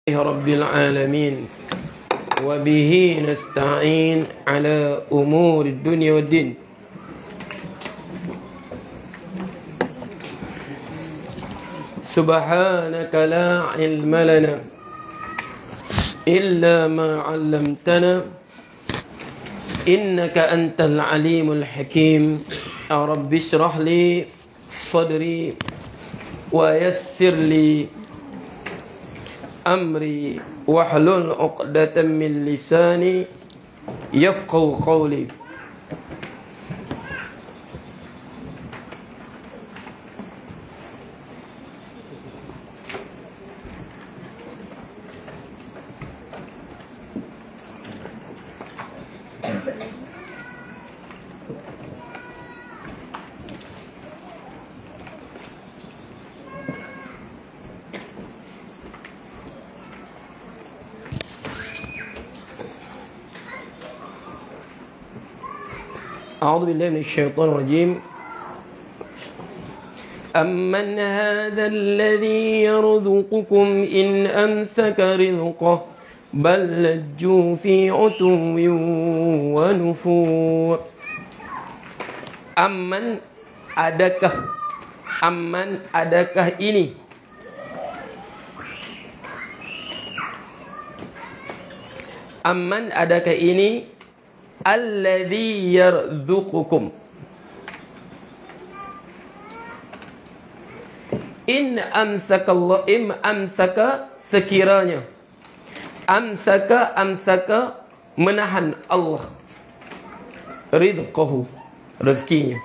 رب العالمين وبه نستعين على أمور الدنيا والدين. سبحانك لا علم لنا إلا ما علمتنا إنك أنت العليم الحكيم. رب اشرح لي صدري ويسر لي أمري واحلل عقدة من لساني يفقهوا قولي. أعوذ بالله من الشيطان الرجيم. أمن هذا الذي يرزقكم إن أمسك رزقه بل لجوا في عتو ونفور. Amman adakah ini? Amman adakah ini? Alladhi yarzuqukum. In amsaka Allah, im amsaka sekiranya. Amsaka menahan Allah rizqahu, rezekinya.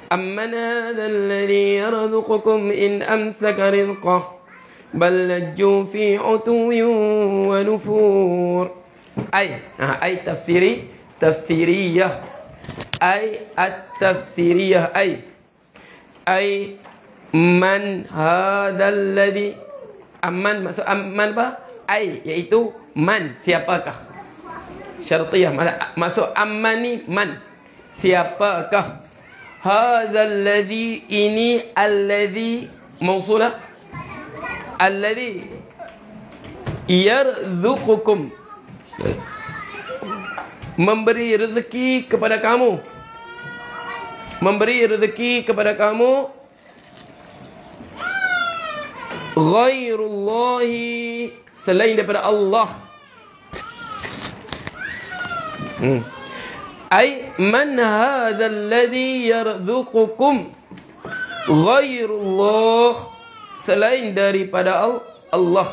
Amman hadha alladhi yarzuqukum in amsaka rizqahu bal lajju fi utuwin wa nufur. Ay tafsiriyah. Ay at-tafsiriyah. Ay man hadzal ladzi. Amman maksud amman apa? Ay iaitu man, siapakah? Syartiyah. Maksud amman ni man, siapakah? Hadzal ladzi, ini alladzi mausulah. Alladzi yarzuqukum, memberi rezeki kepada kamu. Memberi rezeki kepada kamu. Ghairullahi, selain daripada Allah. Ay man hadzal ladzi yarzuqukum ghairullah, selain daripada Allah.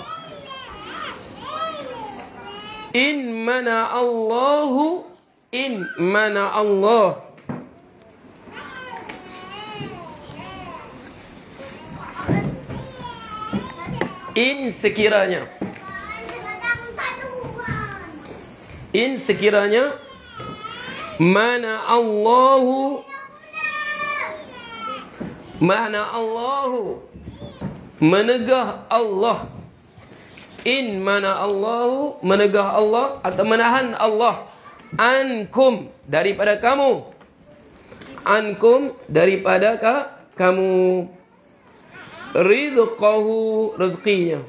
In mana Allahu, in mana Allah. In sekiranya. In sekiranya. Mana Allahu. Mana Allahu, menegah Allah. In mana Allahu, menegah Allah atau menahan Allah. Ankum, daripada kamu. Ankum, daripada kamu. Rizqahu, rezekinya.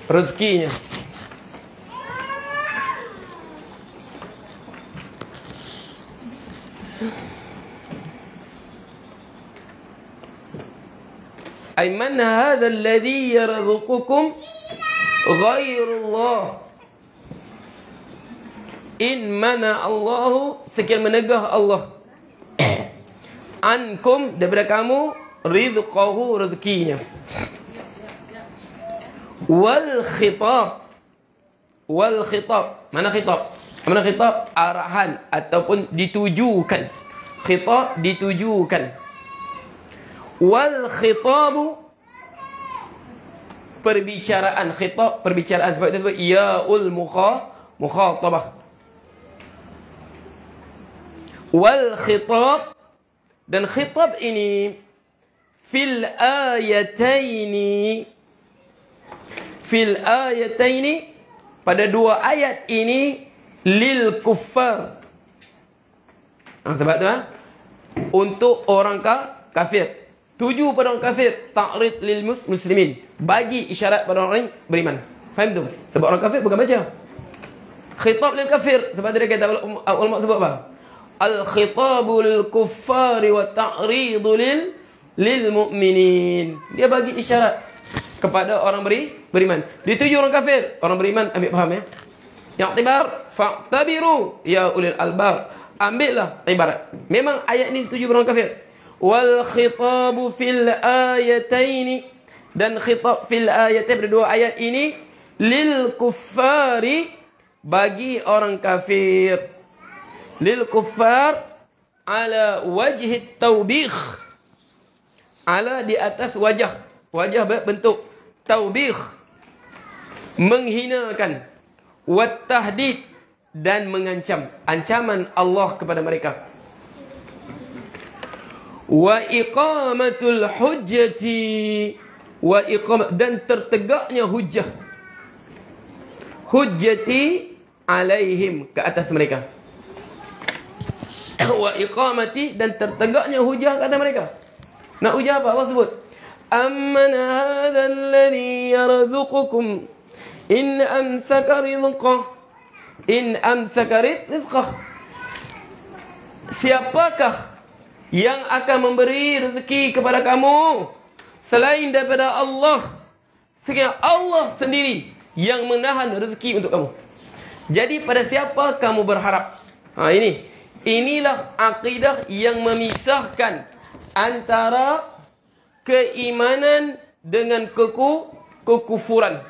Rezekinya. Ay man hadha alladhi yarzuqukum ghairullah. In mana Allahu, sekian menegah Allah. Ankum, daripada kamu. Rizqahu, rezekinya. Wal khitab. Wal khitab, mana khitab? Mana khitab? Arahan ataupun ditujukan. Khitab ditujukan. Wal khitabu, perbicaraan. Khitab, perbicaraan. Sebab itu sebab yaul mukhatabah. Wal khitab, dan khitab ini fil ayataini. Fil ayataini, pada dua ayat ini, lil kuffar. Sebab tu untuk orang kafir. Tuju pada orang kafir, ta'rid lil muslimin. Bagi isyarat pada orang beriman. Faham tu? Sebab orang kafir bukan baca. Khitab lil kafir. Sebab dia kata ulama sebab apa? Al-khitabu lil kuffari wa ta'ridu lil mu'minin. Dia bagi isyarat kepada orang beriman. Dituju orang kafir. Orang beriman ambil faham ya. Yang tibar, fa'tabiru ya ulil albab. Ambillah ibarat. Memang ayat ini dituju orang kafir. Wal khitabu fil ayataini, dan khitab fil ayatain pada dua ayat ini lil kuffari, bagi orang kafir. Lil kuffar ala wajhi taubikh, ala di atas wajah berbentuk taubikh, menghinakan, wat tahdid, dan mengancam, ancaman Allah kepada mereka. Wa iqamatul hujjati, dan tertegaknya hujjah, hujjati alaihim, ke atas mereka. Wa iqamati, dan tertegaknya hujjah ke atas mereka. Nak hujjah apa? Allah sebut, amman hadha alladhi yarzuqukum in amsaka rizqah, in amsaka rizqah. Siapakah yang akan memberi rezeki kepada kamu selain daripada Allah? Sekiranya Allah sendiri yang menahan rezeki untuk kamu. Jadi pada siapa kamu berharap? Inilah akidah yang memisahkan antara keimanan dengan kekufuran.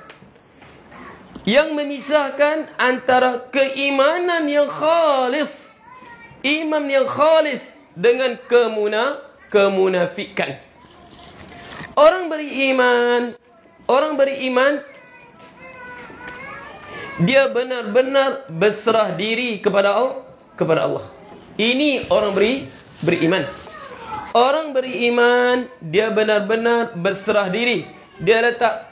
Yang memisahkan antara keimanan yang khalis, iman yang khalis, dengan kemunafikan. Orang beriman dia benar-benar berserah diri kepada Allah. Ini orang beriman. Orang beriman dia benar-benar berserah diri. Dia letak,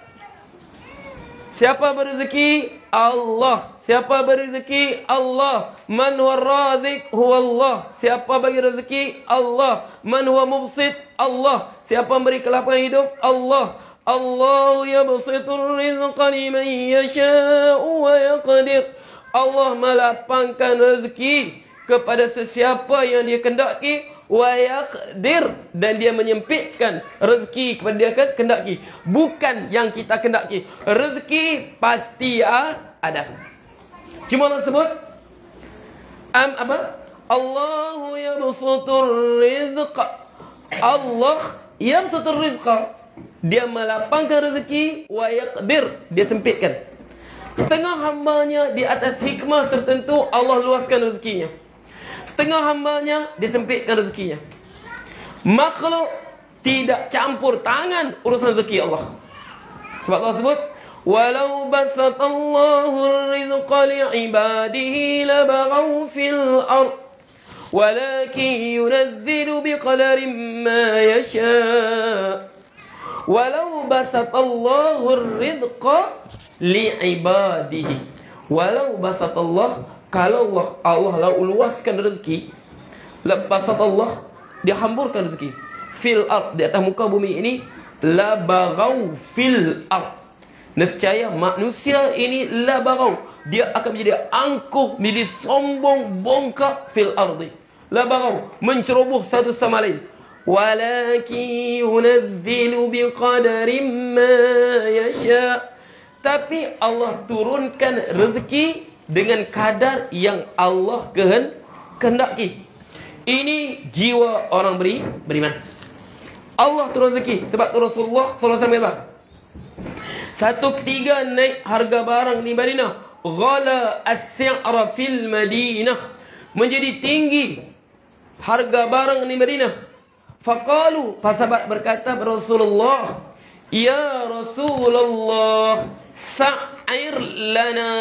siapa berzeki? Allah. Siapa beri rezeki? Allah. Man huwa razik huwa Allah. Siapa bagi rezeki? Allah. Man huwa mubsit? Allah. Siapa beri kelapangan hidup? Allah. Allahu yabsitur rizqa liman yasha'u wa yaqdir. Allah melapangkan rezeki kepada sesiapa yang dia kehendaki, wa yaqdir, dan dia menyempitkan rezeki kepada dia kehendaki, bukan yang kita kehendaki. Rezeki pasti ada. Cuma Allah sebut Allahu yabsutur rizqa. Allah yabsutur rizqa, dia melapangkan rezeki, wa yaqdir, dia sempitkan. Setengah hambanya di atas hikmah tertentu Allah luaskan rezekinya. Setengah hambanya disempitkan rezekinya. Makhluk tidak campur tangan urusan rezeki Allah. Sebab Allah sebut, walau basatallahu rizqa li'ibadihi labaghaw fil ard walakin yunazzilu biqadarin ma yasha. Walau basatallahu rizqa li'ibadihi, walau basatallah, kalau Allah luaskan rezeki, lepas Allah dia hamburkan rezeki fil ard, di atas muka bumi ini, la baghaw fil ard, nescaya manusia ini la baghaw, dia akan menjadi angkuh, menjadi sombong, bongkak, fil ardi, la baghaw, menceroboh satu sama lain. Walakin yunazzilu biqadarin ma yasha, tapi Allah turunkan rezeki dengan kadar yang Allah kehendaki. Ini jiwa orang beriman. Allah turun rezeki. Sebab tu Rasulullah SAW kata, satu ketiga naik harga barang di Madinah. Ghala as-si'ra fil Madinah, menjadi tinggi harga barang di Madinah. Faqalu, sahabat berkata kepada Rasulullah, ya Rasulullah, sa'ir lana.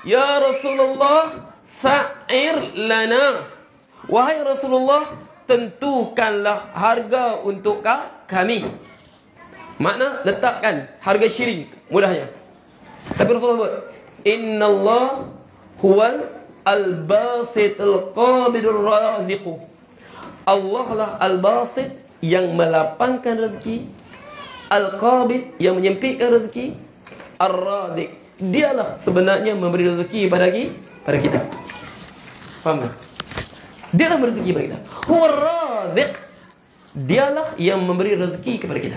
Ya Rasulullah, sa'ir lana. Wahai Rasulullah, tentukanlah harga untuk kami. Makna letakkan harga syiring, mudahnya. Tapi Rasulullah sebut, inna Allah huwal al-basit al-qabidur raziqu. Allah lah al-basit, yang melapangkan rezeki, Al-Qabid yang menyempitkan rezeki, Ar-Razik, dialah sebenarnya memberi rezeki pada kita. Faham tak? Dialah memberi rezeki kepada kita. Huwa Ar-Razik, dialah yang memberi rezeki kepada kita.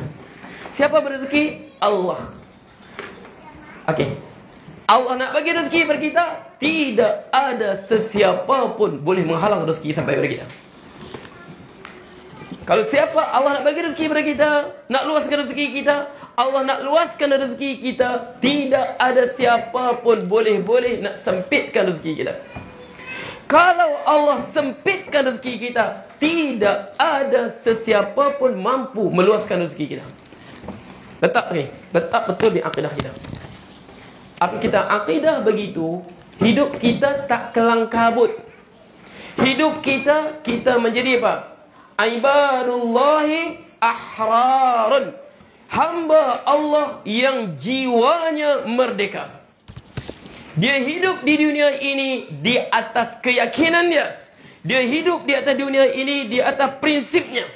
Siapa beri rezeki? Allah. Okey. Allah nak bagi rezeki kepada kita, tidak ada sesiapa pun boleh menghalang rezeki sampai kepada kita. Kalau siapa Allah nak bagi rezeki kepada kita, nak luaskan rezeki kita, Allah nak luaskan rezeki kita, tidak ada siapa pun boleh nak sempitkan rezeki kita. Kalau Allah sempitkan rezeki kita, tidak ada sesiapa pun mampu meluaskan rezeki kita. Letak betul di akidah kita. Apa kita akidah begitu, hidup kita tak kelang kabut. Hidup kita menjadi apa? Ibadullahi ahrarun, hamba Allah yang jiwanya merdeka. Dia hidup di dunia ini di atas keyakinan dia. Dia hidup di atas dunia ini di atas prinsipnya.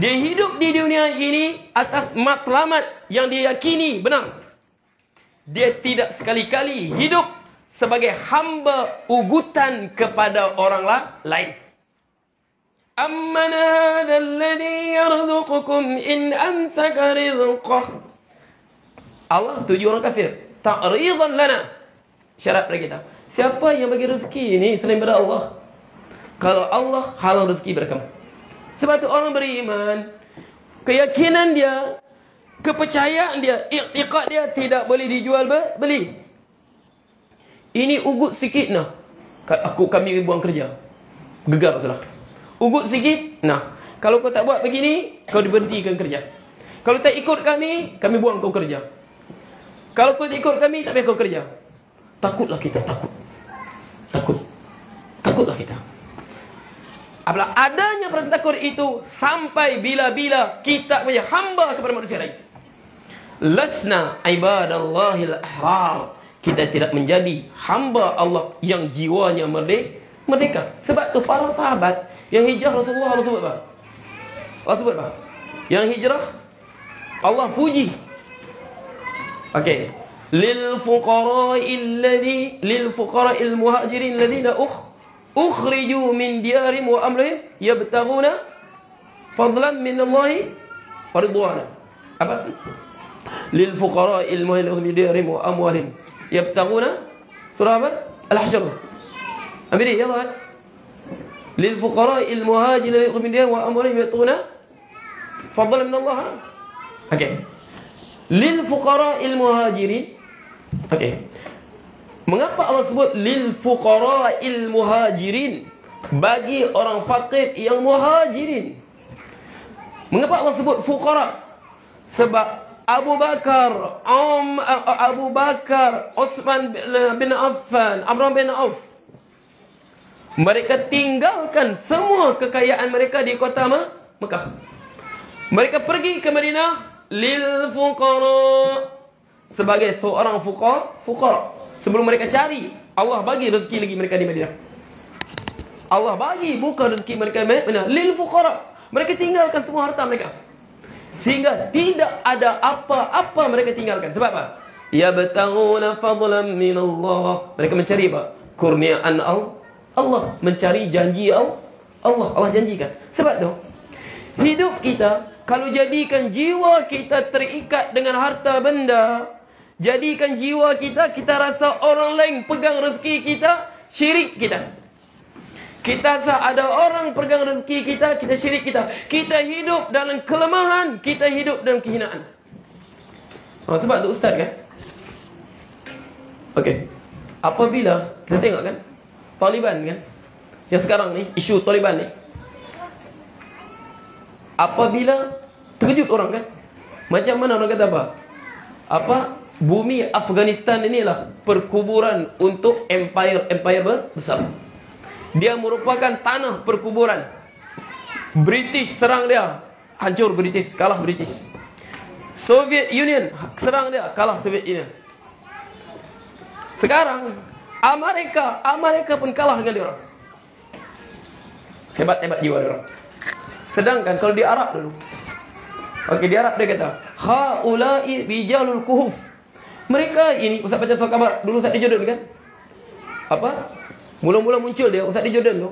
Dia hidup di dunia ini atas matlamat yang dia yakini benar. Dia tidak sekali-kali hidup sebagai hamba ugutan kepada orang lain. Amman hadha alladhi yarzuqukum in amsaka rizqah. Allah tuju orang kafir. Ta'ridan lana. Syarat pada kita. Siapa yang bagi rezeki ini selain daripada Allah? Kalau Allah halang rezeki pada kamu. Sebab tu orang beriman, keyakinan dia, kepercayaan dia, i'tiqad dia tidak boleh dijual beli. Ini ugut sikit nah. Kami buang kerja. Gegar salah. Ugut sikit, nah. Kalau kau tak buat begini, kau diberhentikan kerja. Kalau tak ikut kami buang kau kerja. Kalau kau tak ikut kami, tak payah kau kerja. Takutlah kita, Takutlah kita. Apabila adanya perasaan takut itu, sampai bila-bila kita punya hamba kepada manusia lain. Lasna ibadallahil ahrar. Kita tidak menjadi hamba Allah yang jiwanya merdeka. Sebab tu para sahabat yang hijrah Rasulullah sebut apa? Allah sebut apa? Yang hijrah Allah puji. Okey. Lil fuqara'il muhajirin alladhina ukhriju min diyarihim wa amwalihim yabtaghuna fadlan min Allah wa ridwana. Apa? Lil fuqara'il muhajirin min diyarihim wa amwalihim yabtaghuna, surah apa? Al-Hashr. Ambil ya Allah. Lil fuqara'il muhajirin min diyarihim wa amwalihim yabtaghuna fadlan min Allah. Okey. Lil fuqara'il muhajirin. Okey. Mengapa Allah sebut lil fuqara'il muhajirin? Bagi orang fakir yang muhajirin. Mengapa Allah sebut fuqara? Sebab Abu Bakar, Uthman bin Affan, Amr bin Auf, mereka tinggalkan semua kekayaan mereka di kota Mekah. Mereka pergi ke Madinah lil fuqara, sebagai seorang fuqara. Sebelum mereka cari, Allah bagi rezeki lagi mereka di Madinah. Allah bagi buka rezeki mereka di Madinah lil fuqara. Mereka tinggalkan semua harta mereka, sehingga tidak ada apa-apa mereka tinggalkan. Sebab apa? Yabtaghuna fadlan min Allah. Mereka mencari apa? Kurniaan Allah, mencari janji Allah. Allah janjikan. Sebab tu hidup kita, kalau jadikan jiwa kita terikat dengan harta benda, jadikan jiwa kita rasa orang lain pegang rezeki kita, syirik kita. Kita rasa ada orang pegang rezeki kita syirik kita. Kita hidup dalam kelemahan, kita hidup dalam kehinaan. Sebab tu ustaz kan? Okey. Apabila kita tengok kan, Taliban kan, yang sekarang ni, isu Taliban ni, apabila terkejut orang kan, macam mana orang kata apa? Bumi Afghanistan inilah perkuburan untuk empire besar. Dia merupakan tanah perkuburan. British serang dia, hancur British, kalah British. Soviet Union serang dia, kalah Soviet Union. Sekarang Amerika pun kalah dengan dia orang. Hebat jiwa dia orang. Sedangkan kalau di Arab dulu, okey, di Arab dia kata, haula'i rijalul kuhuf. Mereka ini, Ustaz baca surah Kabar dulu, Ustaz di Jordan kan? Apa? Mula-mula muncul dia Ustaz di Jordan tu.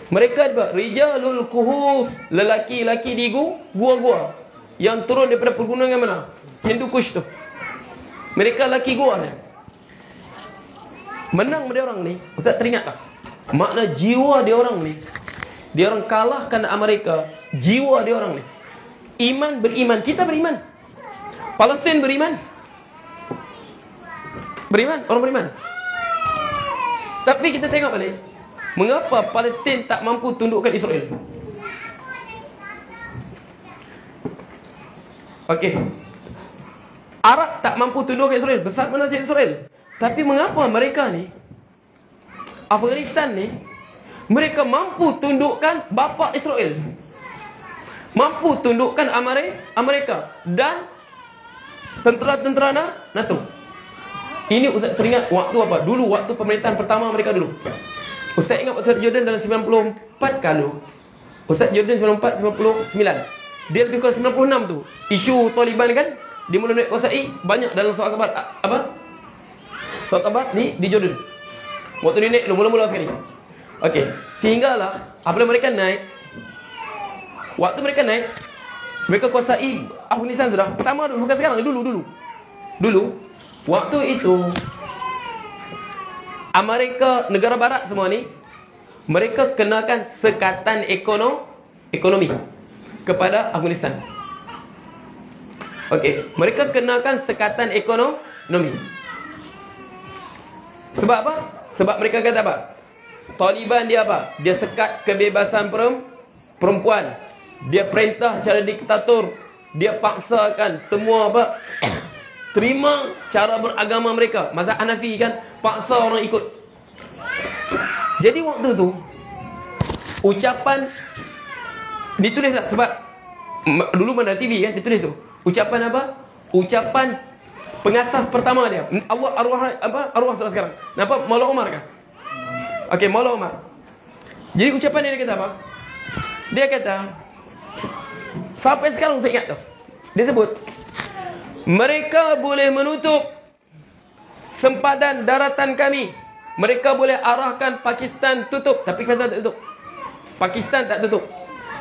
Mereka apa? Rijalul kuhuf, lelaki-lelaki di gua-gua yang turun daripada pergunungan mana? Hindu Kush tu. Mereka lelaki gua ni. Menang dia orang ni, Ustaz teringat tak? Makna jiwa dia orang ni, dia orang kalahkan Amerika. Jiwa dia orang ni, iman beriman. Kita beriman, Palestin beriman, orang beriman. Tapi kita tengok balik, mengapa Palestin tak mampu tundukkan Israel? Okey, Arab tak mampu tundukkan Israel, besar mana Israel. Tapi mengapa mereka ni, Afghanistan ni, mereka mampu tundukkan bapa Israel, mampu tundukkan Amerika dan tentera-tentera NATO. Ini Ustaz teringat waktu apa? Dulu waktu pemerintahan pertama mereka dulu. Ustaz ingat Ustaz Jordan dalam 94 kalau Ustaz Jordan 94, 99. Dia lebih kurang 96 tu. Isu Taliban kan, dia mula naik kuasai banyak dalam soal kabar apa? Soal kabar di Jordan. Waktu dia naik dulu mula-mula sekali. Okey, sehinggalah apabila mereka naik, waktu mereka naik, mereka kuasai Afghanistan sudah. Pertama dulu, bukan sekarang, dulu. Waktu itu Amerika, negara barat semua ni, mereka kenakan sekatan ekonomi kepada Afghanistan. Okey, mereka kenakan sekatan ekonomi. Sebab apa? Sebab mereka kata apa? Taliban dia apa? Dia sekat kebebasan perempuan. Dia perintah cara diktator. Dia paksakan semua apa? Terima cara beragama mereka. Mazhab Hanafi kan, paksa orang ikut. Jadi waktu tu ucapan ditulis tak? Sebab dulu mana TV kan ditulis tu. Ucapan apa? Ucapan pengasas pertama dia. Allah arwah sekarang. Nampak Maulana Umar kan? Okey, Maulana Umar. Jadi ucapan dia kata apa? Dia kata, sampai sekarang saya ingat tu. Dia sebut, mereka boleh menutup sempadan daratan kami. Mereka boleh arahkan Pakistan tutup, tapi Pakistan tak tutup. Pakistan tak tutup.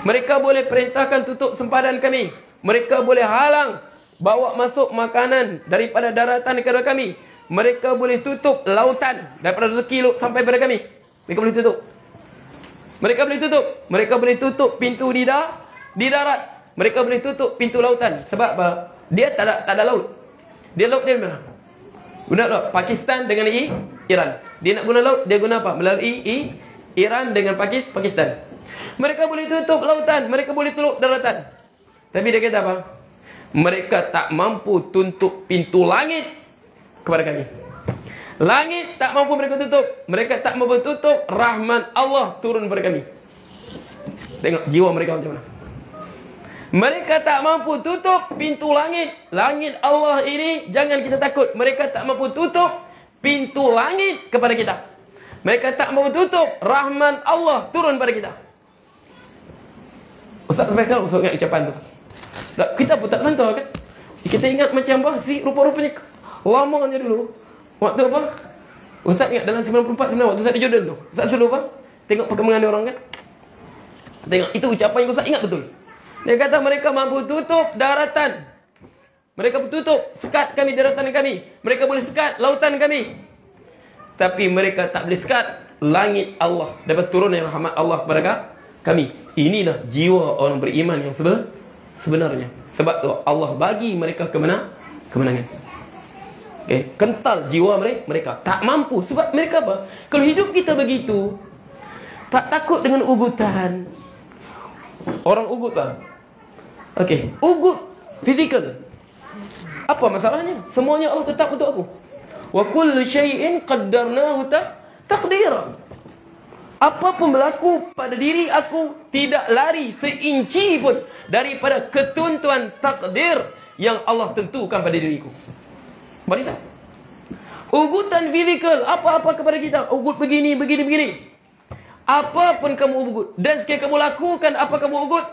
Mereka boleh perintahkan tutup sempadan kami. Mereka boleh halang bawa masuk makanan daripada daratan kepada kami. Mereka boleh tutup lautan daripada rezeki sampai kepada kami. Mereka boleh tutup. Mereka boleh tutup pintu di darat. Mereka boleh tutup pintu lautan. Sebab apa? Dia tak ada laut. Dia laut dia mana? Guna laut Pakistan dengan Iran. Dia nak guna laut, dia guna apa? Melalui Iran dengan Pakistan. Mereka boleh tutup lautan, mereka boleh tutup daratan. Tapi dia kata apa? Mereka tak mampu tutup pintu langit kepada kami. Langit tak mampu mereka tutup. Mereka tak mampu tutup rahman Allah turun kepada kami. Tengok jiwa mereka macam mana. Mereka tak mampu tutup pintu langit. Langit Allah ini jangan kita takut. Mereka tak mampu tutup pintu langit kepada kita. Mereka tak mampu tutup rahman Allah turun pada kita. Ustaz sampai sekarang Ustaz ingat ucapan tu. Kita pun tak sangka kan. Kita ingat macam apa si rupa-rupanya lamanya dulu. Waktu apa? Ustaz ingat dalam 94 waktu Ustaz di Jordan tu. Ustaz selalu apa? Tengok perkembangan dia orang kan. Tengok itu ucapan yang Ustaz ingat betul. Dia kata mereka mampu tutup daratan. Mereka tutup sekat kami daratan kami. Mereka boleh sekat lautan kami. Tapi mereka tak boleh sekat langit Allah. Dapat turun yang rahmat Allah kepada kami. Inilah jiwa orang beriman yang sebenarnya. Sebab tu Allah bagi mereka kemenangan. Okay. Kental jiwa mereka. Tak mampu. Sebab mereka apa? Kalau hidup kita begitu, tak takut dengan ugutan. Orang ugut lah. Okey, ugut fizikal. Apa masalahnya? Semuanya Allah tetap untuk aku. Wa kullu syai'in qaddarnahu taqdira. Apapun berlaku pada diri aku tidak lari seinci pun daripada ketentuan takdir yang Allah tentukan pada diriku. Barisan. Ugutan fizikal apa-apa kepada kita. Ugut begini. Apapun kamu ugut, dan sekali kamu lakukan apa kamu ugut,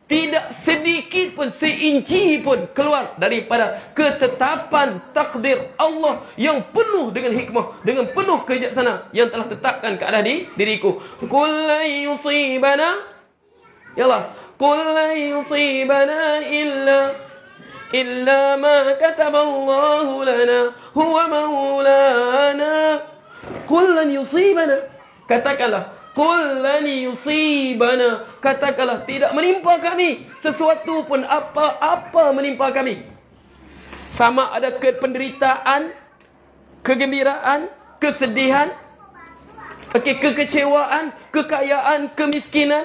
tidak sedikit pun, seinci pun keluar daripada ketetapan takdir Allah yang penuh dengan hikmah, dengan penuh kebijaksanaan yang telah tetapkan ke atas diriku. Qul la yusibana, yalah, qul la yusibana illa ma kataballahu lana huwa maulana. Qul lan yusibana, katakanlah, qul lan yusibana, katakanlah tidak menimpa kami sesuatu pun, apa-apa menimpa kami. Sama ada penderitaan, kegembiraan, kesedihan, kekecewaan, kekayaan, kemiskinan,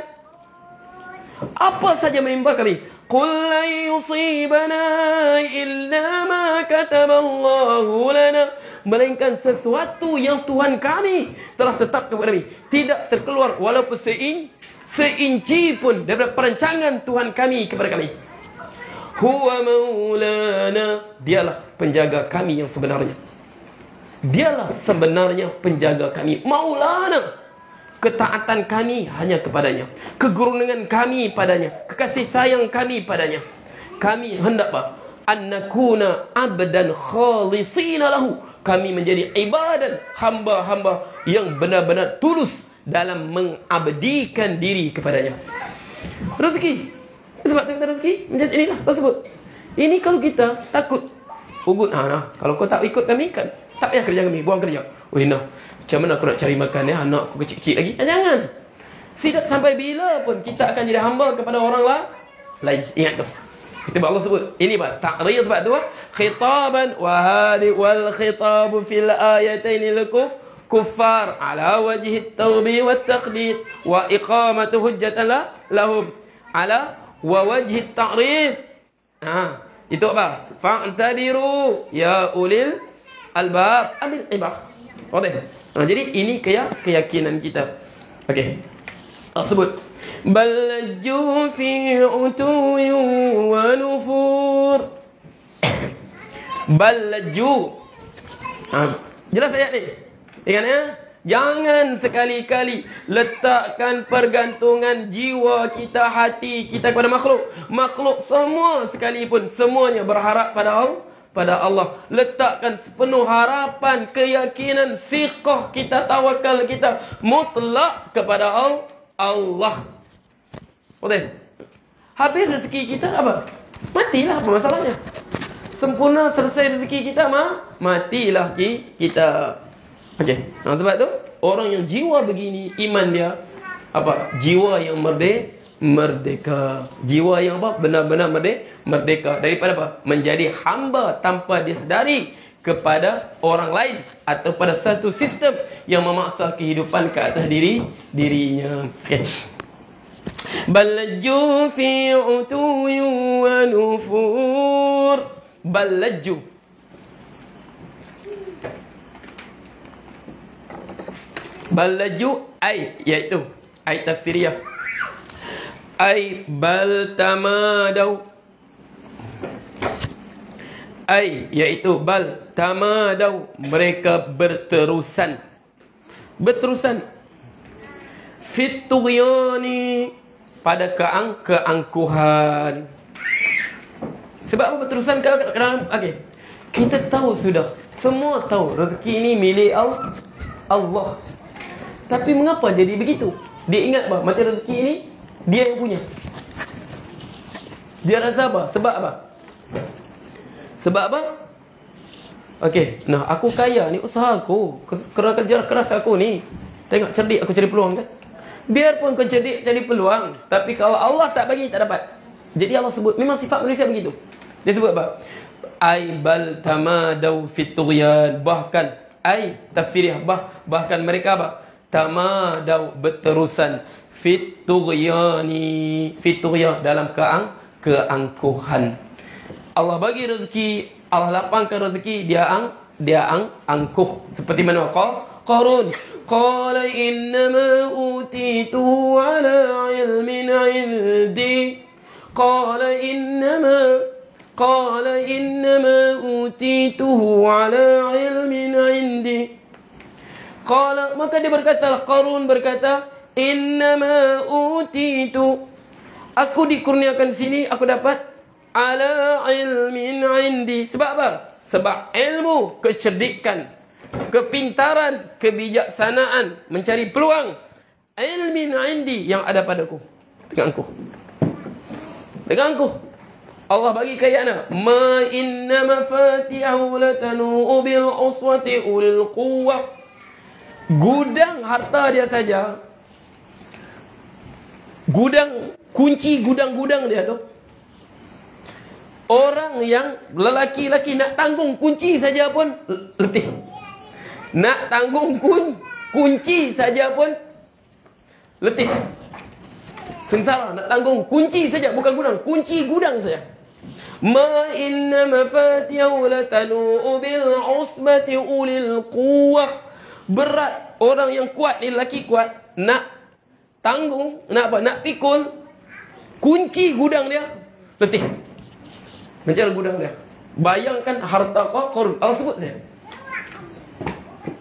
apa saja menimpa kami. Qul lan yusibana illa ma kataballahu lana, melainkan sesuatu yang Tuhan kami telah tetapkan kepada kami, tidak terkeluar walaupun seinci pun daripada perancangan Tuhan kami kepada kami. Huwa maulana, dialah penjaga kami yang sebenarnya. Dialah sebenarnya penjaga kami. Maulana, ketaatan kami hanya kepadanya, kegurungan kami padanya, kekasih sayang kami padanya. Kami hendak apa? An nakuna abdan khalisina lahu, kami menjadi ibadat, hamba-hamba yang benar-benar tulus dalam mengabdikan diri kepadanya. Rezeki, sebab tu kita rezeki menjadi inilah tersebut. Ini kalau kita takut ugut, kalau kau tak ikut kami kan, tak payah kerja kami, buang kerja. Oh nah, macam mana aku nak cari makan ya, anak aku kecil-kecil lagi? Jangan. Tidak sampai bila pun kita akan jadi hamba kepada orang lain. Ingat tu. Kita Allah sebut ini ta'riyah, sebab tu khitaban wa hadi wal khitabu fil ayatain lil kuffar ala wajhi at-tawbi wat taqdid wa iqamatu hujjatan lahum ala wa wajhi at-ta'rid. Itu apa? Fa'tadiru ya ulil albab, ambil ibah. Jadi ini keyakinan kita. Okey. Sebut balajju fi utuwi wa nufur. Balajju. Jelas ayat ni? Ingat ya? Jangan sekali-kali letakkan pergantungan jiwa kita, hati kita kepada makhluk. Makhluk semua sekalipun, semuanya berharap pada Allah. Letakkan sepenuh harapan, keyakinan, siqah kita, tawakal kita mutlak kepada Allah. Betul? Habis rezeki kita apa? Matilah, apa masalahnya? Sempurna selesai rezeki kita, matilah kita. Okey. Sebab tu orang yang jiwa begini, iman dia apa? Jiwa yang merdeka. Jiwa yang apa? Benar-benar merdeka daripada apa? Menjadi hamba tanpa disedari kepada orang lain atau pada satu sistem yang memaksa kehidupan ke atas dirinya. Okey. Balajju fi utuwi wa nufur. Balajju, balaju iaitu tafsiriyah, bal tamadau, iaitu bal tamadau, mereka berterusan fit tughyani, pada keangkuhan. Sebab apa berterusan? Okey, kita tahu sudah, semua tahu rezeki ini milik Allah. Tapi mengapa jadi begitu? Dia ingat apa? Macam rezeki ini dia yang punya. Dia rasa apa? Sebab apa? Okey, aku kaya ni, usaha aku, kerja keras aku ni. Tengok cerdik aku cari peluang kan? Biarpun kau cerdik cari peluang, tapi kalau Allah tak bagi, tak dapat. Jadi Allah sebut, memang sifat manusia begitu. Dia sebut apa? Bal tamadau fit tughyan, bahkan tafsiriyah, bahkan mereka apa? Tamadau, berterusan, fit tughyani, dalam keangkuhan. Allah bagi rezeki, Allah lapangkan rezeki, dia angkuh. Seperti mana Qarun, qala innama utituhu ala ilmin indi. Qala innama utituhu ala ilmin indi. Qala, maka dia berkata, Qarun berkata, innama utitu, aku dikurniakan sini, aku dapat ala ilmin indi. Sebab apa? Sebab ilmu, kecerdikan, kepintaran, kebijaksanaan, mencari peluang. Ilmin indi, yang ada padaku, denganku. Allah bagi kayaan. Ma inna mafatihahu latanu bil uswati ulil quwwah. Gudang harta dia saja, kunci gudang-gudang dia tu, orang yang lelaki-lelaki nak tanggung kunci saja pun letih. Nak tanggung kunci saja pun letih. Sengsara nak tanggung kunci saja, bukan gudang, kunci gudang saja. Ma inna mafatihahu latanu bil usbati ulil quwwah. Berat orang yang kuat, lelaki kuat, nak tanggung, nak pikul kunci gudang dia, letih. Menjaga gudang dia. Bayangkan harta Qarun. Allah sebut saja.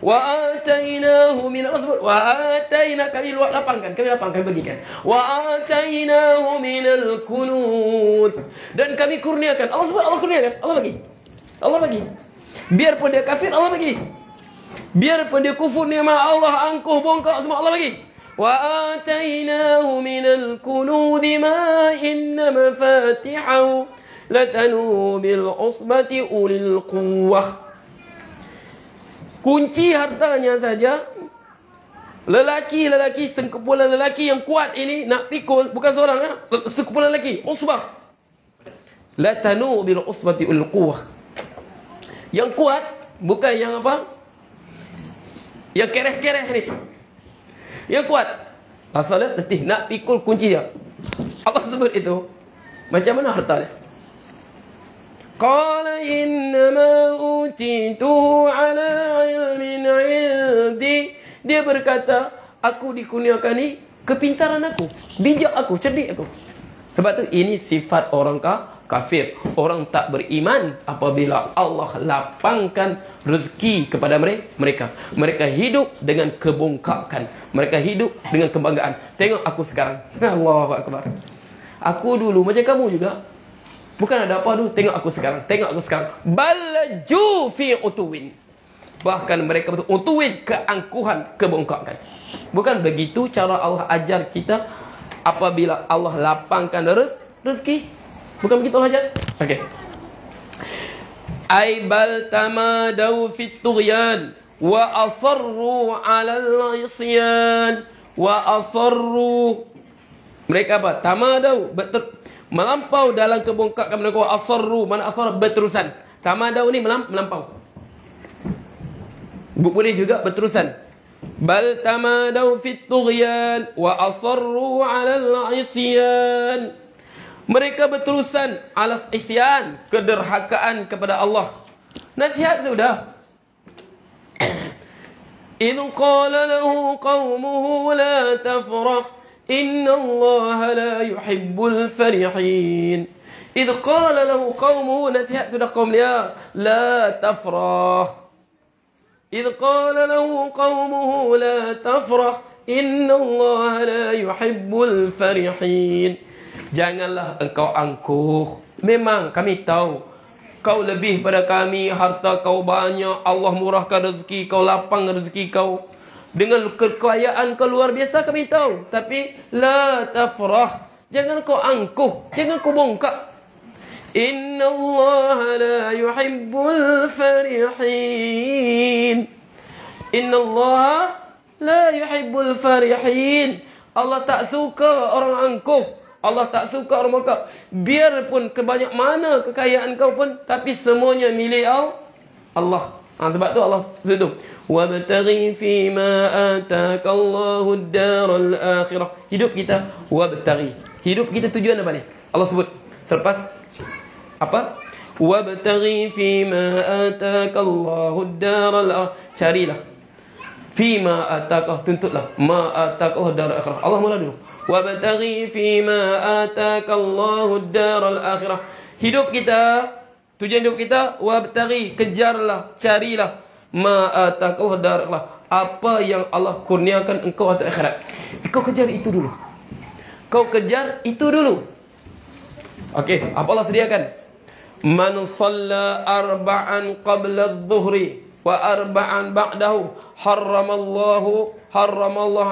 Wa atainahu min al-asbut. Wa ataina, kami lapangkan, kami bagikan. Wa atainahu min al-kunut. Dan kami kurniakan. Allah sebut, Allah kurniakan. Allah bagi. Biarpun dia kafir, Allah bagi. Biarpun dia kufur nikmat Allah, angkuh, bongkak, semua Allah bagi. Wa atainahu min al-kunut ma inna mafatihahu latanu bil usbati ulil quwwah. Kunci hartanya saja, lelaki, sekumpulan lelaki yang kuat ini nak pikul, bukan seorang, sekumpulan lelaki, usbah. Latanu bil usbati ulil quwwah. Yang kuat, bukan yang apa? Yang kereh-kereh ni. Yang kuat. Asalnya letih nak pikul kunci dia. Allah sebut itu. Macam mana harta dia? Qala innama utituhu ala ilmin indi. Dia berkata, aku dikurniakan ni kepintaran aku, bijak aku, cerdik aku. Sebab tu ini sifat orang kafir, orang tak beriman. Apabila Allah lapangkan rezeki kepada mereka, mereka hidup dengan kebongkakan, mereka hidup dengan kebanggaan. Tengok aku sekarang. Allahu akbar. Aku dulu macam kamu juga. Bukan ada apa dulu. Tengok aku sekarang. Balaju fi utuwin. Bahkan mereka betul utuwin, keangkuhan, kebongkakan. Bukan begitu cara Allah ajar kita apabila Allah lapangkan rezeki. Bukan begitu Allah ajar. Okey. Ay bal tamadau fit tughyan wa asarru 'ala al-'isyan wa asarru. Mereka apa? Tamadau, melampau dalam kebongkakan mereka. Asarru, mana asar, berterusan. Tamadau ni melampau. Boleh juga berterusan. Bal tamadau fit tughyan wa asarru 'ala al-'isyan. Mereka berterusan alas isyan, kederhakaan kepada Allah. Nasihat sudah. Idh qala lahu qaumuhu la tafrah inna Allah la yuhibbul farihin. Idh qala lahu qaumuhu, nasihat sudah kaum dia, la tafrah. Idh qala lahu qaumuhu la tafrah inna Allah la yuhibbul farihin. Janganlah engkau angkuh. Memang kami tahu kau lebih pada kami, harta kau banyak, Allah murahkan rezeki kau, lapang rezeki kau, dengan kekayaan kau luar biasa, kami tahu. Tapi la tafrah, jangan kau angkuh, jangan kau bongkak. Inna Allah la yuhibbul farihin. Inna Allah la yuhibbul farihin. Allah tak suka orang angkuh. Allah tak suka orang bongkak. Biarpun kebanyak mana kekayaan kau pun, tapi semuanya milik Allah. Sebab tu Allah sebut, wabtaghi fima ataka Allahu ad-daral akhirah. Hidup kita wabtaghi. Hidup kita tujuan apa ni? Allah sebut selepas apa? Wabtaghi fima ataka Allahu ad-daral akhirah. Carilah. Fima ataka, tuntutlah. Ma ataka Allahu ad-daral akhirah. Allah mula dulu. Wabtaghi fima ataka Allahu ad-daral akhirah. Hidup kita, tujuan hidup kita, wabtaghi, kejarlah, carilah, ma ataka Allahu ad-daral akhirah, apa yang Allah kurniakan engkau atau akhirat. Tapi kau kejar itu dulu. Kau kejar itu dulu. Okey, apa Allah sediakan? Man shalla arba'an qabla adh-dhuhri wa arba'an ba'dahu harramallahu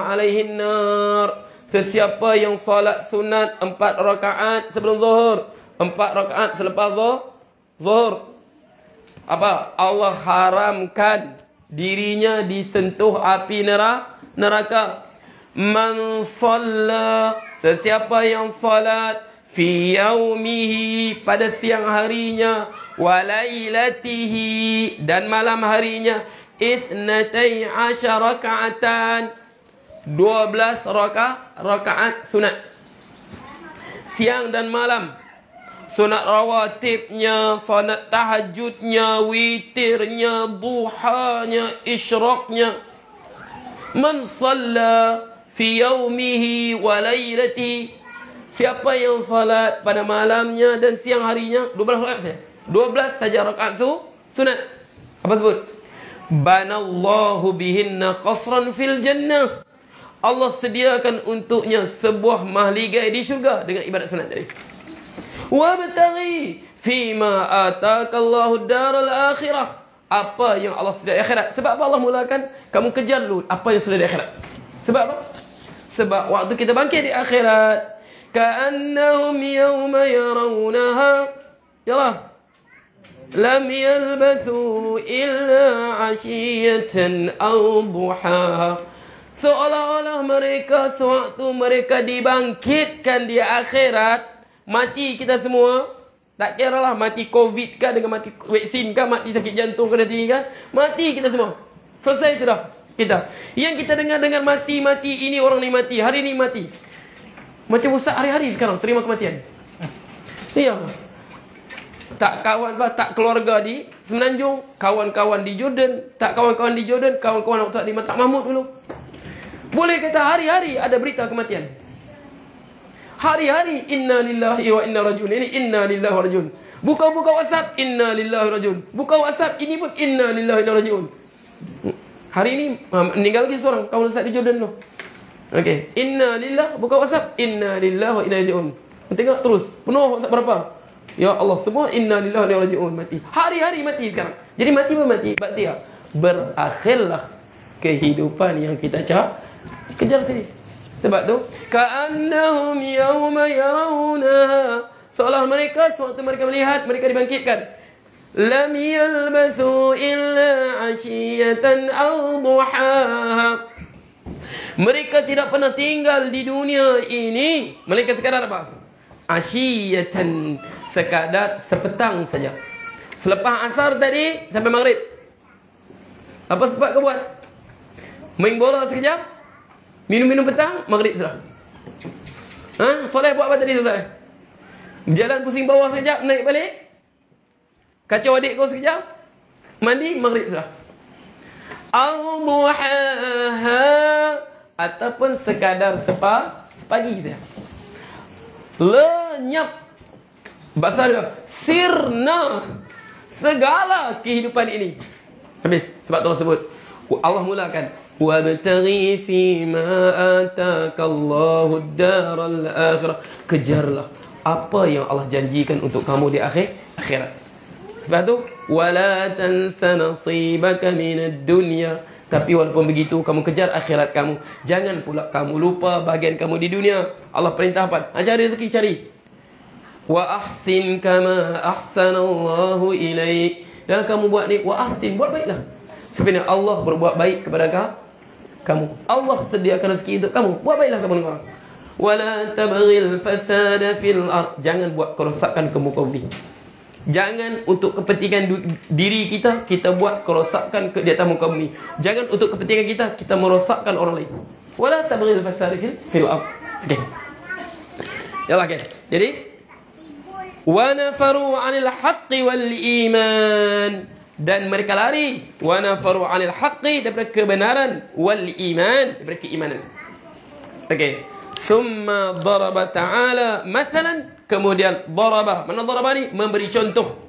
alaihi an-nar. Sesiapa yang salat sunat 4 rakaat sebelum zuhur, 4 rakaat selepas zuhur, apa? Allah haramkan dirinya disentuh api neraka. Man shalla, sesiapa yang salat fi yaumihi, pada siang harinya, wa lailatihi, dan malam harinya, 12 raka'atan, 12 rakaat sunat siang dan malam. Sunat rawatibnya, sunat tahajudnya, witirnya, duhanya, isyraqnya. Man shalla fi yaumihi wa lailatihi, siapa yang salat pada malamnya dan siang harinya, 12 rakaat saja. 12 saja rakaat sunat. Apa sebut? Banallahu bihinna qasran fil jannah. Allah sediakan untuknya sebuah mahligai di syurga dengan ibadat sunat tadi. Wabtaghi fima atakallahu daral akhirah. Apa yang Allah sediakan di akhirat. Sebab apa Allah mulakan? Kamu kejar dulu apa yang sudah di akhirat. Sebab apa? Sebab waktu kita bangkit di akhirat, ka'annahum yawma yarawnaha, yalah, lam yalbathu illa 'ashiyatan aw duhaha. Seolah-olah mereka sewaktu mereka dibangkitkan di akhirat, mati kita semua, tak kira lah mati COVID kan, dengan mati vaksin kan, mati sakit jantung kena tinggi kan, mati kita semua. Selesai sudah kita. Yang kita dengar mati, ini orang ni mati, hari ni mati. Macam ustaz hari-hari sekarang terima kematian. Iya. Tak kawan, tak keluarga di Semenanjung, kawan-kawan di Jordan, tak kawan-kawan di Jordan, kawan-kawan ustaz di Mata Mahmud dulu. Boleh kata hari-hari ada berita kematian. Hari-hari inna lillahi wa inna rajiun. Ini inna lillahi wa rajiun. Buka-buka WhatsApp inna lillahi wa rajiun. Buka WhatsApp ini pun inna lillahi wa inna rajiun. Hari ini meninggal lagi seorang kawan ustaz di Jordan tu. Okey, inna lillahi, buka WhatsApp inna lillahi wa inna ilaihi rajiun. Tengok terus, penuh WhatsApp berapa? Ya Allah, semua inna lillahi wa inna ilaihi rajiun mati. Hari-hari mati sekarang. Jadi mati pun mati. Berarti berakhirlah kehidupan yang kita kejar sini. Sebab tu ka'annahum yawma yarawnaha, seolah mereka sewaktu mereka melihat, mereka dibangkitkan, lam yalbathu illa 'ashiyatan aw duhaha, mereka tidak pernah tinggal di dunia ini melainkan sekadar apa? Ashiyatan, sekadar sepetang saja. Selepas asar tadi sampai maghrib, apa sebab kau buat? Main bola sekejap, minum-minum petang, maghrib sudah. Soleh buat apa tadi Soleh? Jalan pusing bawah sekejap, naik balik, kacau adik kau sekejap, mandi, maghrib sudah. Al-duhaha, ataupun sekadar sepagi saja. Lenyap. Bahasa dia, sirna, segala kehidupan ini habis. Sebab Allah sebut, Allah mulakan, wabtaghi fima atakallahu daral akhirah. Kejarlah apa yang Allah janjikan untuk kamu di akhirat. Sebab tu, wala tansa nasibaka minad dunya. Tapi walaupun begitu, kamu kejar akhirat kamu. Jangan pula kamu lupa bahagian kamu di dunia. Allah perintah apa? Cari rezeki, cari. Wa ahsin kama ahsanallahu ilaik. Dan kamu buat ni, wa ahsin, buat baiklah. Sebenarnya Allah berbuat baik kepada kamu. Allah sediakan rezeki untuk kamu. Buat baiklah kamu dengan orang. Wala tabghil fasada fil ard. Jangan buat kerosakan ke muka bumi. Jangan untuk kepentingan diri kita, kita buat kerosakan di atas muka bumi. Jangan untuk kepentingan kita, kita merosakkan orang lain. Wala tabghil fasada fil ard. Okey. Yalah, okey. Jadi wa nafaru 'anil haqqi wal iman, dan mereka lari, wa nafaru 'anil haqqi, daripada kebenaran, wal iman, daripada keimanan. Okey. Summa daraba ta'ala mathalan, kemudian daraba, mana daraba ni? Memberi contoh.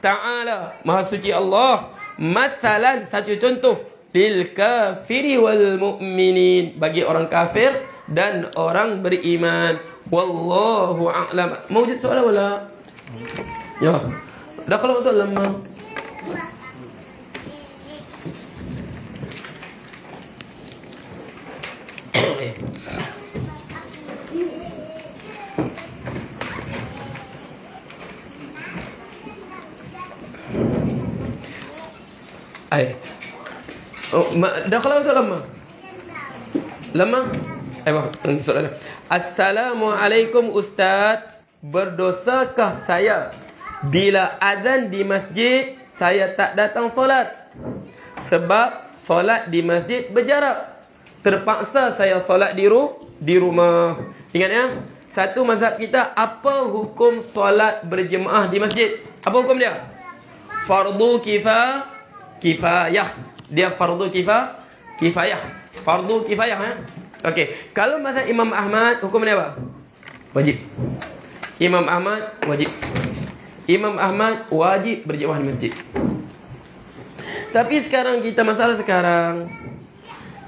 Ta'ala, Maha Suci Allah, mathalan, satu contoh, lil kafiri wal mu'minin, bagi orang kafir dan orang beriman. Wallahu a'lam. Mawjud soalan wala? Ya. Dah kalau betul lama. Dah kalau betul lama. Lama? Soalan. Assalamualaikum Ustaz. Berdosakah saya bila azan di masjid saya tak datang solat? Sebab solat di masjid berjarak. Terpaksa saya solat di rumah. Ingat ya? Satu mazhab kita, apa hukum solat berjemaah di masjid? Apa hukum dia? Fardu kifayah. Dia fardu kifayah. Fardu kifayah ya. Okey, kalau mazhab Imam Ahmad hukum dia apa? Wajib. Imam Ahmad wajib. Imam Ahmad wajib berjemaah di masjid. Tapi sekarang masalah sekarang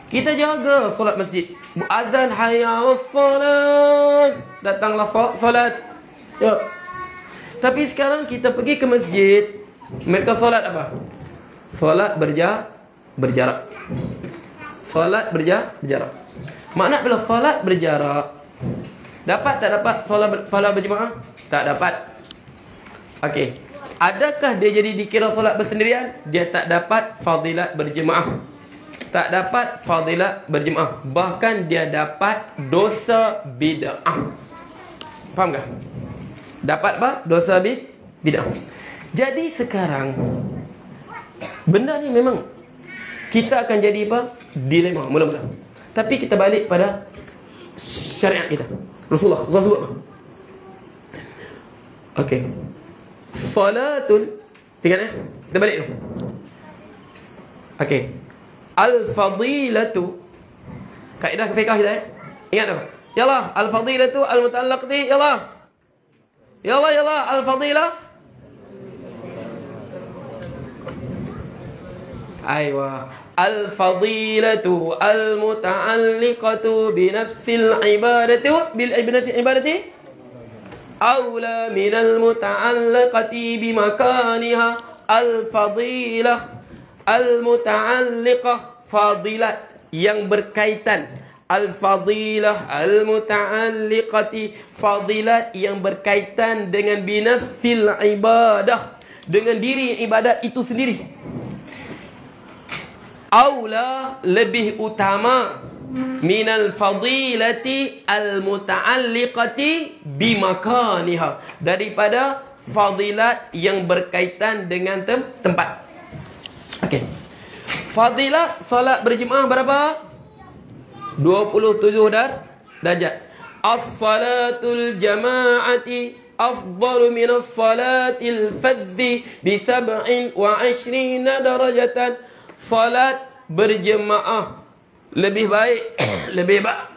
kita jaga solat masjid. Azan hayya wassalat, datanglah solat. Ya. Tapi sekarang kita pergi ke masjid, mereka solat apa? Solat berjarak. Solat berjarak. Makna bila solat berjarak, dapat tak dapat solat pahala berjemaah? Tak dapat. Okey. Adakah dia jadi dikira solat bersendirian? Dia tak dapat fadilat berjemaah. Tak dapat fadilat berjemaah. Bahkan dia dapat dosa bid'ah. Faham tak? Dapat apa? Dosa bid'ah. Jadi sekarang benda ni memang kita akan jadi apa? Dilema mula-mula. Tapi kita balik pada syariat kita. Rasulullah sebut apa? Okey. Salatul, ingat kita balik dulu. Okey. Al-fadilatu, kaedah fiqh kita ingat apa? Yalah, al-fadilatu al-muta'allaqati, yalah. Yalah, al-fadilah. Aywa. Al-fadilatu al-muta'alliqatu binafsil ibadatu bil ibadati awla minal muta'alliqati bimakaniha. Al-fadilah al-muta'alliqah, fadilat yang berkaitan. Al-fadilah al-muta'alliqati, fadilat yang berkaitan dengan binafsil ibadah, dengan diri ibadat itu sendiri. Aula, lebih utama, minal fadilati al-muta'alliqati bimakaniha, daripada fadilat yang berkaitan dengan tempat. Okey. Fadilat solat berjemaah berapa? 27 darajat. As-salatul jama'ati afdalu minas salatil fadhi bi 27 darajatan. Salat berjemaah lebih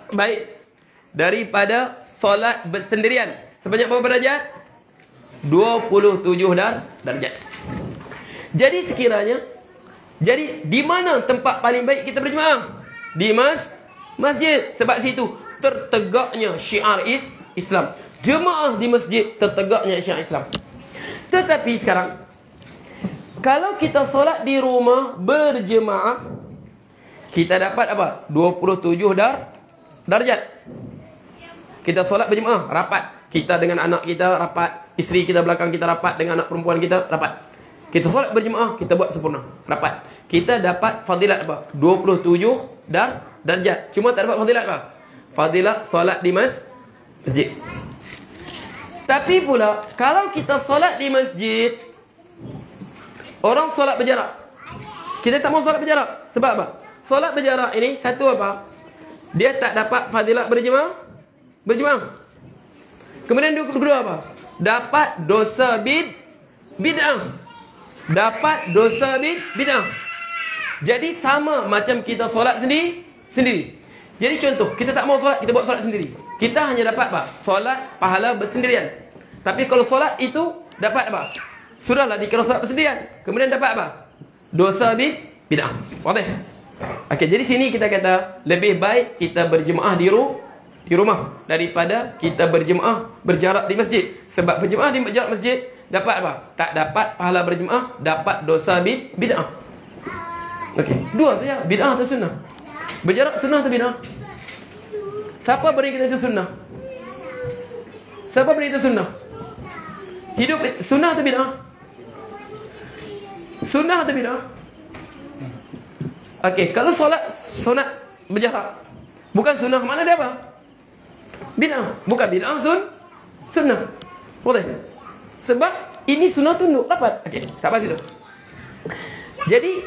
baik daripada solat bersendirian. Sebanyak berapa derajat? 27 darajat. Jadi sekiranya, di mana tempat paling baik kita berjemaah? Di masjid. Sebab situ tertegaknya syiar Islam. Jemaah di masjid tertegaknya syiar Islam. Tetapi sekarang, kalau kita solat di rumah berjemaah, kita dapat apa? 27 darjat. Kita solat berjemaah, rapat. Kita dengan anak kita rapat. Isteri kita belakang kita rapat. Dengan anak perempuan kita rapat. Kita solat berjemaah, kita buat sempurna, rapat. Kita dapat fadilat apa? 27 darjat. Cuma tak dapat fadilat apa? Fadilat solat di masjid. Tapi pula, kalau kita solat di masjid, orang solat berjarak, kita tak mau solat berjarak. Sebab apa? Solat berjarak ini, satu apa? Dia tak dapat fadilat berjemaah. Kemudian kedua apa? Dapat dosa bid'ah. Dapat dosa bid'ah. Jadi sama macam kita solat sendiri. Jadi contoh, kita tak mau solat, kita buat solat sendiri. Kita hanya dapat apa? Solat pahala bersendirian. Tapi kalau solat itu dapat apa? Sudahlah dikira solat bersendirian. Kemudian dapat apa? Dosa bid'ah. Faham? Okey, jadi sini kita kata lebih baik kita berjemaah di rumah daripada kita berjemaah berjarak di masjid. Sebab berjemaah di jarak masjid dapat apa? Tak dapat pahala berjemaah, dapat dosa bid'ah. Okey, dua saja, bid'ah atau sunnah. Berjarak sunnah atau bid'ah? Siapa beri kita itu sunnah? Siapa beri itu sunnah? Hidup sunnah atau bid'ah? Sunnah atau bid'ah? Okey, kalau solat sunat berjarak bukan sunnah, mana dia apa? Bid'ah. Bukan bid'ah, sunnah. Boleh? Sebab ini sunnah tunduk dapat. Okey, tak apa itu. Jadi,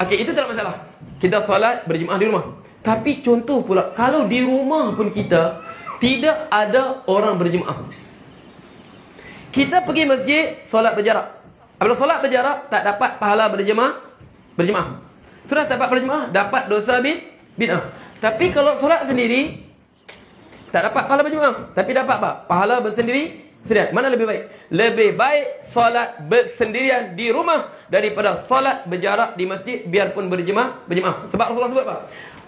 okey, itu tak masalah. Kita solat berjemaah di rumah. Tapi contoh pula, kalau di rumah pun kita tidak ada orang berjemaah. Kita pergi masjid solat berjarak. Apabila solat berjarak tak dapat pahala berjemaah. Sudah dapat berjemaah, dapat dosa bid'ah. Tapi kalau solat sendiri tak dapat pahala berjemaah, tapi dapat apa? Pahala bersendirian. Mana lebih baik? Lebih baik solat bersendirian di rumah daripada solat berjarak di masjid biarpun berjemaah. Sebab Rasulullah sebut apa?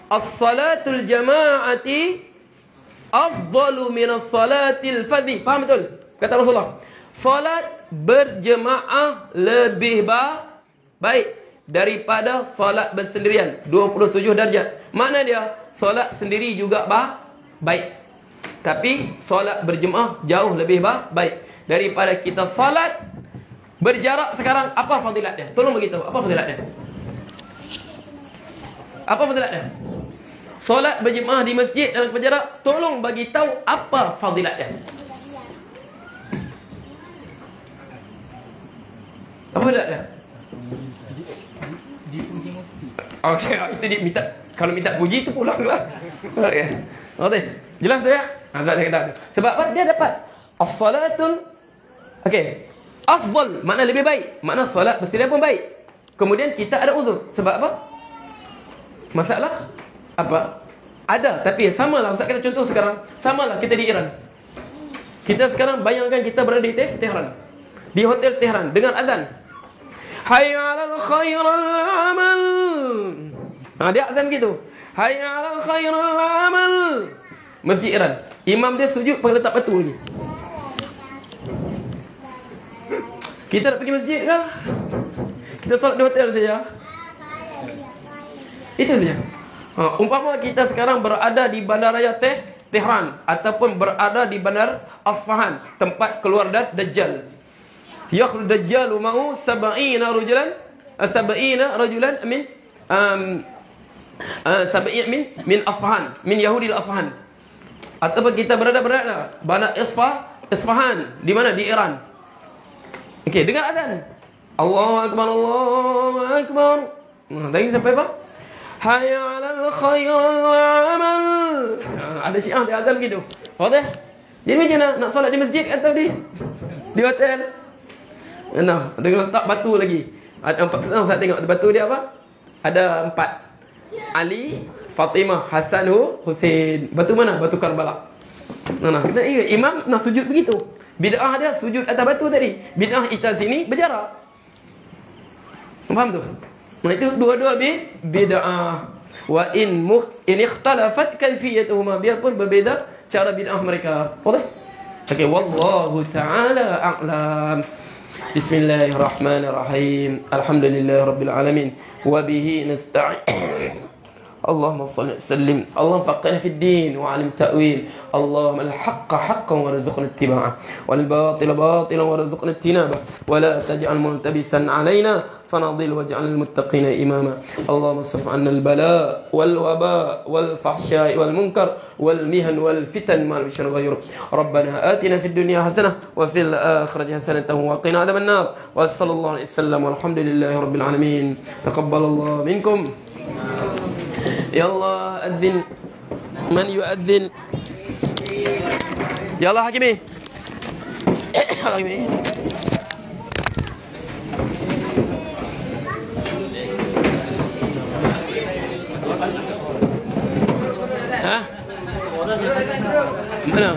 As-salatul jama'ati afdalu minas salatil fadhi. Faham betul? Kata Rasulullah, solat berjemaah lebih baik daripada solat bersendirian. 27 darjat. Makna dia solat sendiri juga baik, tapi solat berjemaah jauh lebih baik daripada kita solat berjarak. Sekarang apa fadilat dia? Tolong beritahu apa fadilat dia? Apa fadilat dia? Solat berjemaah di masjid dan berjarak, tolong bagi tahu apa fadilat dia? Apa fadilat dia? Okey, itu dia minta. Kalau minta puji tu pulanglah. Okey. Okey. Jelas tu ya? Azat dia kata. Sebab apa? Dia dapat as-salatul afdal, makna lebih baik. Makna solat bersendirian pun baik. Kemudian kita ada uzur. Sebab apa? Masalah apa? Ada, tapi samalah. Ustaz kata contoh sekarang, samalah kita di Iran. Kita sekarang bayangkan kita berada di Tehran. Di hotel Tehran dengan azan. Hayya 'alal khairal amal. Dia azan gitu. Hayya 'alal khairal amal. Masjid Iran. Imam dia sujud pakai letak batu ni. Kita nak pergi masjid ke? Kita solat di hotel saja. Itu saja. Umpama kita sekarang berada di bandaraya Tehran ataupun berada di bandar Asfahan, tempat keluar Dajjal. Yakhruj Dajjal ma'u 70 rajulan min Asfahan, min Yahudi al-Asfahan. Ataupun kita berada bandar Isfahan, di mana? Di Iran. Okey, dengar azan. Allahu akbar, Allahu akbar. Tadi sampai apa? Hayya 'alal khairal amal. Ada syiah dia azan begitu. Faham? Jadi macam mana nak solat di masjid atau di hotel? Nah, dengan letak batu lagi. Ada 4 pesan saya tengok batu dia apa? Ada 4. Ali, Fatimah, Hasan, Husain. Batu mana? Batu Karbala. Nah, kita ingat imam nak sujud begitu. Bid'ah dia sujud atas batu tadi. Bid'ah kita sini berjarak. Faham tu? Nah, itu dua-dua bid'ah. Wa in ikhtalafat kayfiyatuhuma, biarpun berbeza cara bid'ah mereka. Boleh? Okey, wallahu ta'ala a'lam. Bismillahirrahmanirrahim. Alhamdulillahirabbil alamin. Wa bihi nasta'in. اللهم صل وسلم اللهم فقهنا في الدين وعلم التأويل اللهم الحق حقا وارزقنا اتباعه والباطل باطلا وارزقنا اجتنابه ولا تجعل ملتبسا علينا فنضل واجعل المتقين إماما اللهم اصرف عنا البلاء والوباء والفحشاء والمنكر والمهن والفتن ما بشر غيره ربنا آتنا في الدنيا حسنة وفي الآخرة حسنة وقنا عذاب النار وصلى الله عليه وسلم والحمد لله رب العالمين تقبل الله منكم يا الله أذن من يؤذن يا الله حكمي حكمي ها mana?